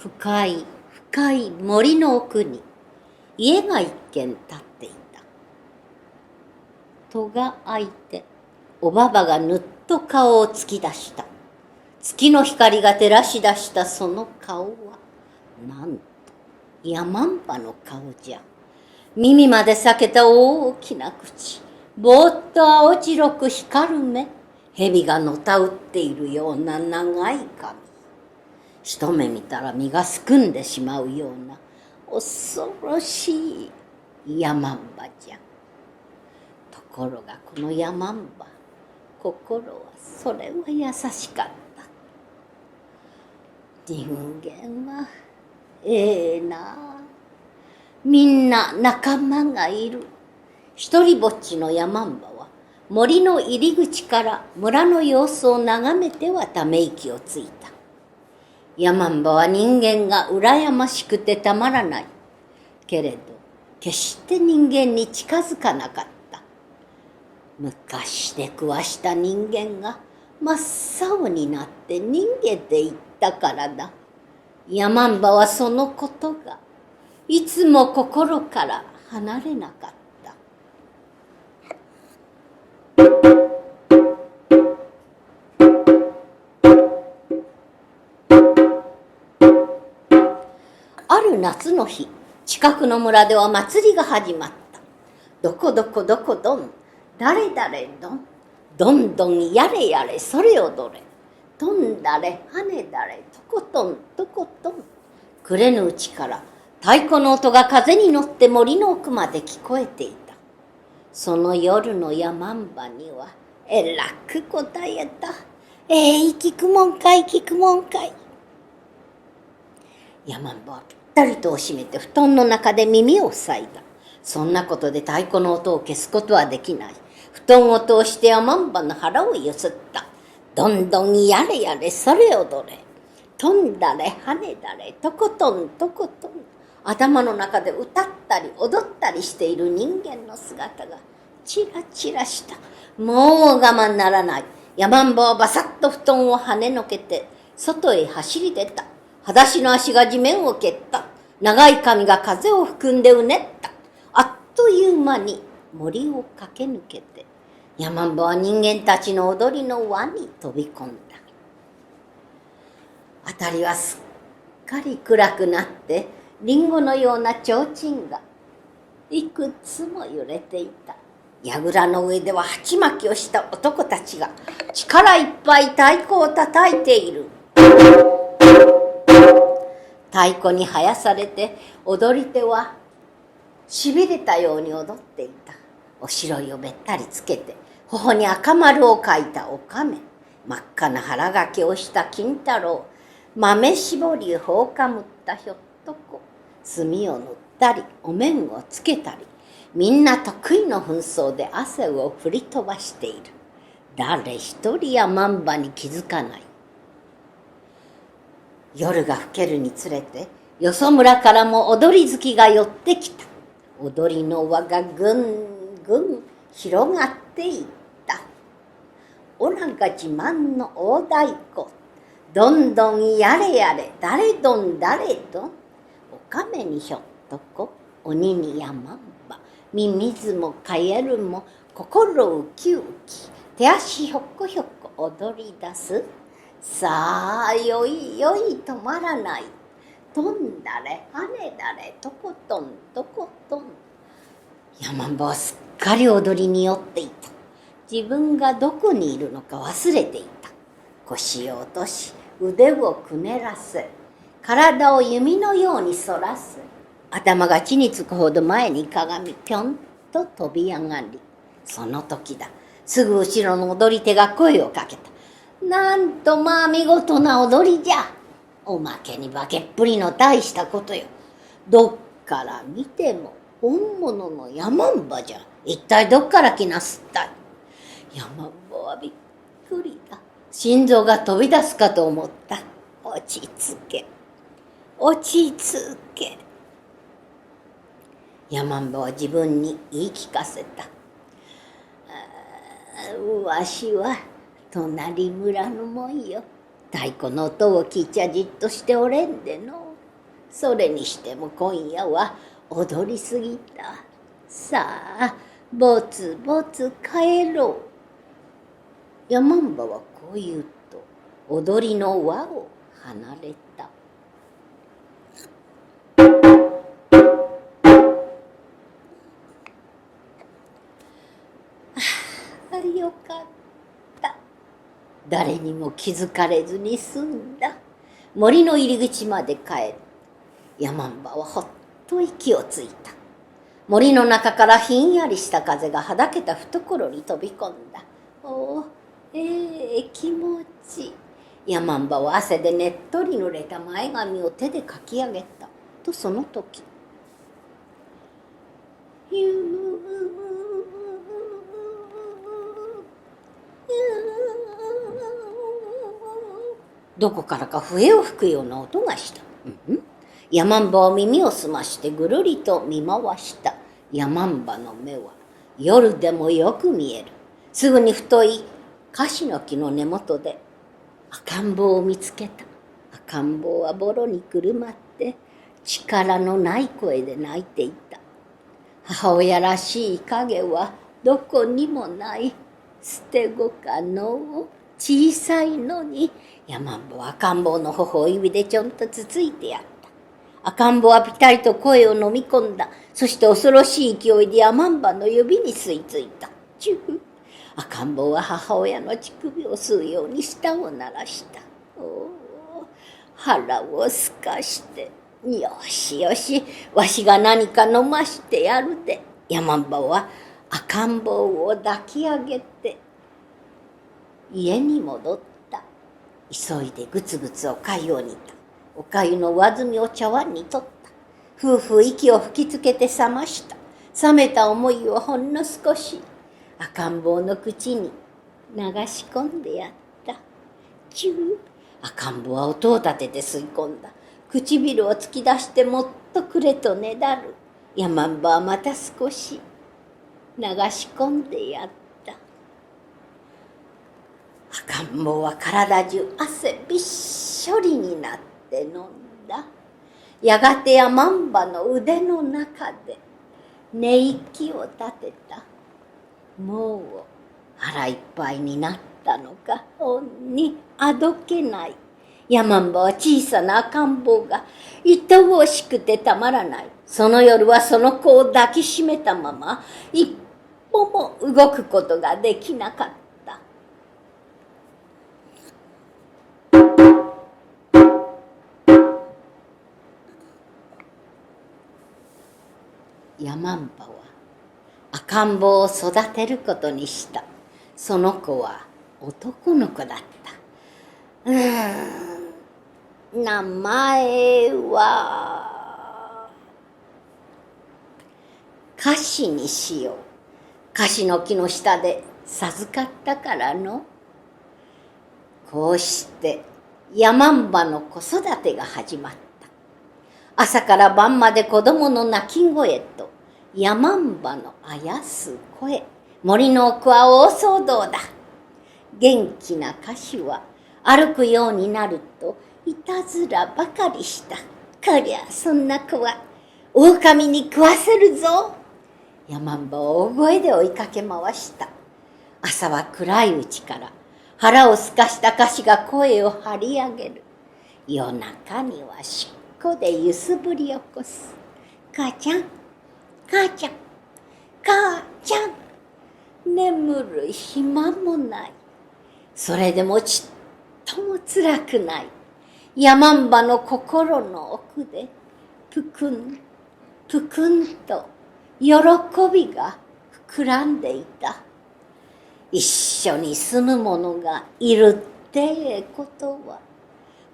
深い深い森の奥に家が一軒建っていた。戸が開いておばばがぬっと顔を突き出した。月の光が照らし出したその顔はなんとヤマンバの顔じゃ。耳まで裂けた大きな口、ぼーっと青白く光る目、蛇がのたうっているような長い髪。一目見たら身がすくんでしまうような恐ろしいヤマンバじゃ。ところがこのヤマンバ、心はそれは優しかった。人間はええなあ。みんな仲間がいる。一りぼっちのヤマンバは森の入り口から村の様子を眺めてはため息をついた。ヤマンバは人間が羨ましくてたまらない。けれど決して人間に近づかなかった。昔出くわした人間が真っ青になって逃げていったからだ。ヤマンバはそのことがいつも心から離れなかった。ある夏の日、近くの村では祭りが始まった。どこどこどこどん、誰誰どん、どんどんやれやれそれをどれ、とんだれはねだれとことんとことん。暮れぬうちから太鼓の音が風に乗って森の奥まで聞こえていた。その夜のヤマンバにはえらく答えた。聞くもんかい聞くもんかい。ヤマンバはぴったりと閉めて布団の中で耳を塞いだ。そんなことで太鼓の音を消すことはできない。布団を通してヤマンバの腹をゆすった。どんどんやれやれそれをどれ、とんだれはねだれとことんとことん。頭の中で歌ったり踊ったりしている人間の姿がチラチラした。もう我慢ならない。ヤマンバはバサッと布団を跳ねのけて外へ走り出た。裸足の足が地面を蹴った。長い髪が風を含んでうねった。あっという間に森を駆け抜けてヤマンバは人間たちの踊りの輪に飛び込んだ。あたりはすっかり暗くなってリンゴのような提灯がいくつも揺れていた。櫓の上では鉢巻きをした男たちが力いっぱい太鼓を叩いている。太鼓に生やされて踊り手はしびれたように踊っていた。おしろいをべったりつけて頬に赤丸を描いたおかめ、真っ赤な腹掛けをした金太郎、豆絞りをほうかむったひょっとこ、墨を塗ったりお面をつけたり、みんな得意の紛争で汗を振り飛ばしている。誰一人ヤマンバに気づかない。夜が更けるにつれてよそ村からも踊り好きが寄ってきた。踊りの輪がぐんぐん広がっていった。オラが自慢の大太鼓、どんどんやれやれ誰どん誰どん。おかめにひょっとこ、鬼にヤマンバ、ミミズもカエルも心ウキウキ、手足ひょっこひょっこ踊り出す。さあよいよい止まらない。とんだれはねだれとことんとことん。ヤマンバはすっかり踊りに酔っていた。自分がどこにいるのか忘れていた。腰を落とし腕をくねらせ、体を弓のように反らせ、頭が地につくほど前にかがみぴょんと飛び上がり、その時だ。すぐ後ろの踊り手が声をかけた。なんとまあ見事な踊りじゃ。おまけに化けっぷりの大したことよ。どっから見ても本物のヤマンバじゃ。一体どっから来なすったい。ヤマンバはびっくりだ。心臓が飛び出すかと思った。落ち着け、落ち着け。ヤマンバは自分に言い聞かせた。わしは隣村のもんよ。太鼓の音を聞いちゃじっとしておれんでの。それにしても今夜は踊りすぎた。さあ、ぼつぼつ帰ろう。山んばはこう言うと、踊りの輪を離れた。よかった。誰にも気づかれずに済んだ。森の入り口まで帰る。山んばはほっと息をついた。森の中からひんやりした風がはだけた懐に飛び込んだ。おお、気持ち。山んばは汗でねっとり濡れた前髪を手でかき上げた。とその時。どこからか笛を吹くような音がした。山んばは耳を澄ましてぐるりと見回した。山んばの目は夜でもよく見える。すぐに太いカシの木の根元で赤ん坊を見つけた。赤ん坊はボロにくるまって力のない声で泣いていた。母親らしい影はどこにもない。捨て子かの小さいのに。山んぼは赤ん坊の頬を指でちょんとつついてやった。赤ん坊はぴたりと声を飲み込んだ。そして恐ろしい勢いで山んばの指に吸い付いた。チュー。赤ん坊は母親の乳首を吸うように舌を鳴らした。おお、腹をすかして。よしよし、わしが何か飲ましてやるで。山んばは赤ん坊を抱き上げて家に戻った。急いでぐつぐつおかゆを煮た。おかゆの上澄みを茶碗に取った。夫婦息を吹きつけて冷ました。冷めた思いをほんの少し赤ん坊の口に流し込んでやった。チュー。赤ん坊は音を立てて吸い込んだ。唇を突き出してもっとくれとねだる。山んばはまた少し流し込んでやった。赤ん坊は体中汗びっしょりになって飲んだ。やがて山んばの腕の中で寝息を立てた。もう腹いっぱいになったのか、ほんにあどけない。山んばは小さな赤ん坊が愛おしくてたまらない。その夜はその子を抱きしめたまま一歩も動くことができなかった。山んばは赤ん坊を育てることにした。その子は男の子だった。名前はカシにしよう。カシの木の下で授かったからの。こうして山んばの子育てが始まった。朝から晩まで子供の泣き声と山んばのあやす声。森の奥は大騒動だ。元気なカシは歩くようになるといたずらばかりした。こりゃそんな子は狼に食わせるぞ。山んばを大声で追いかけ回した。朝は暗いうちから腹をすかしたカシが声を張り上げる。夜中にはしっこで揺すぶり起こす。母ちゃん、母ちゃん、母ちゃん。眠る暇もない。それでもちっとも辛くない。山んばの心の奥でぷくんぷくんと喜びが膨らんでいた。一緒に住む者がいるってええことは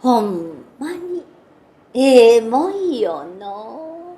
ほんまにええもんよの。